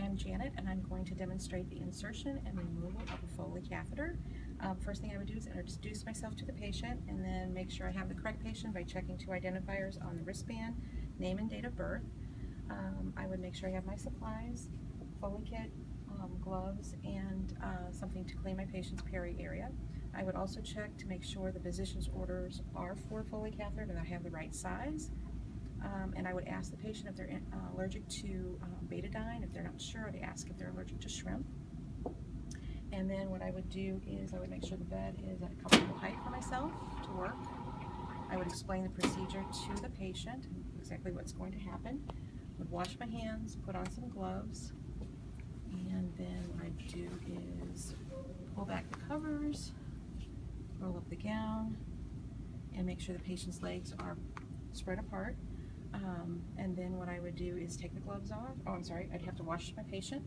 I'm Janet, and I'm going to demonstrate the insertion and removal of a Foley catheter. First thing I would do is introduce myself to the patient and then make sure I have the correct patient by checking 2 identifiers on the wristband, name and date of birth. I would make sure I have my supplies, Foley kit, gloves, and something to clean my patient's peri area. I would also check to make sure the physician's orders are for Foley catheter, that I have the right size. And I would ask the patient if they're allergic to betadine. If they're not sure, I'd ask if they're allergic to shrimp. And then what I would do is I would make sure the bed is at a comfortable height for myself to work. I would explain the procedure to the patient, exactly what's going to happen. I would wash my hands, put on some gloves, and then what I do is pull back the covers, roll up the gown, and make sure the patient's legs are spread apart. And then what I would do is take the gloves off. Oh, I'm sorry, I'd have to wash my patient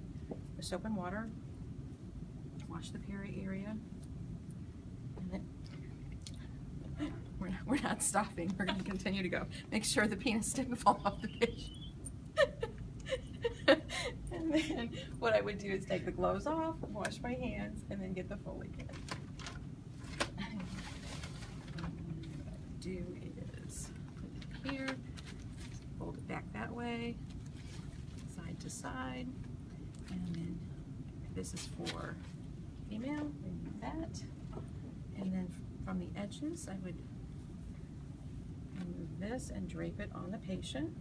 with soap and water, wash the peri area, and then we're not stopping. We're going to continue to go. Make sure the penis didn't fall off the patient. And then what I would do is take the gloves off, wash my hands, and then get the Foley kit. What I would do is put it here, fold it back that way, side to side, and then this is for female, remove that, and then from the edges I would remove this and drape it on the patient.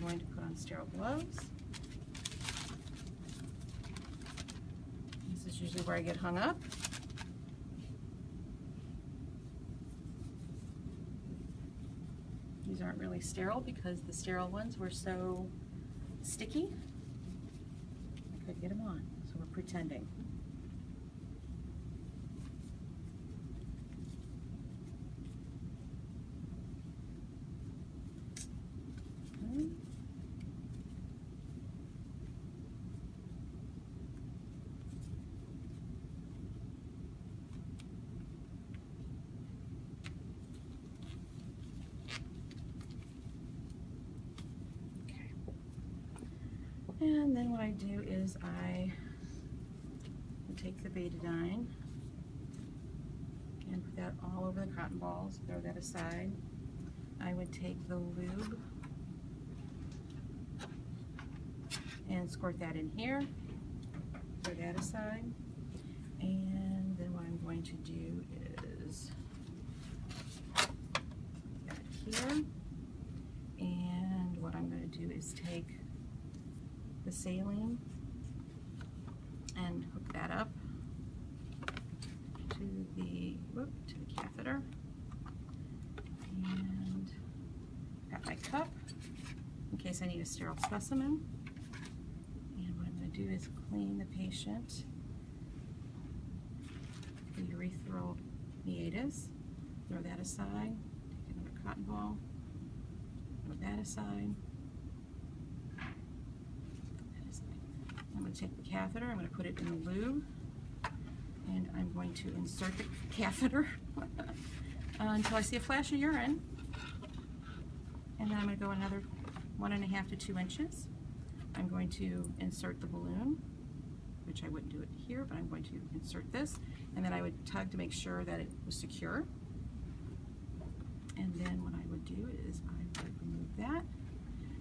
Going to put on sterile gloves. This is usually where I get hung up. These aren't really sterile because the sterile ones were so sticky. I couldn't get them on, so we're pretending. And then what I do is I take the betadine and put that all over the cotton balls, throw that aside. I would take the lube and squirt that in here, throw that aside. And then what I'm going to do is put that here. And what I'm going to do is take the saline and hook that up to the catheter, and got my cup in case I need a sterile specimen. And what I'm going to do is clean the patient, the urethral meatus, throw that aside, take another cotton ball, throw that aside. I'm going to take the catheter, I'm going to put it in the lube, and I'm going to insert the catheter until I see a flash of urine, and then I'm going to go another 1.5 to 2 inches. I'm going to insert the balloon, which I wouldn't do it here, but I'm going to insert this, and then I would tug to make sure that it was secure. And then what I would do is I would remove that,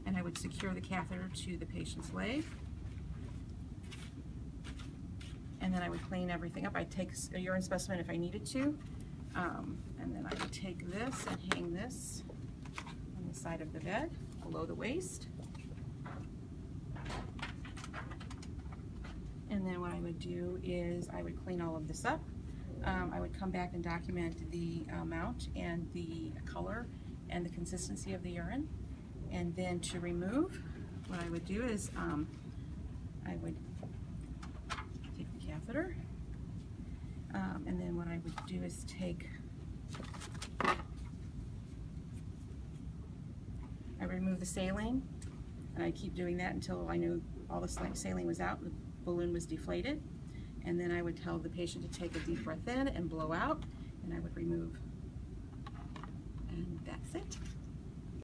and I would secure the catheter to the patient's leg. And then I would clean everything up. I'd take a urine specimen if I needed to. And then I would take this and hang this on the side of the bed, below the waist. And then what I would do is I would clean all of this up. I would come back and document the amount and the color and the consistency of the urine. And then to remove, what I would do is I would take the catheter, and then what I would do is take remove the saline, and I'd keep doing that until I knew all the saline was out and the balloon was deflated. And then I would tell the patient to take a deep breath in and blow out, and I would remove. And that's it.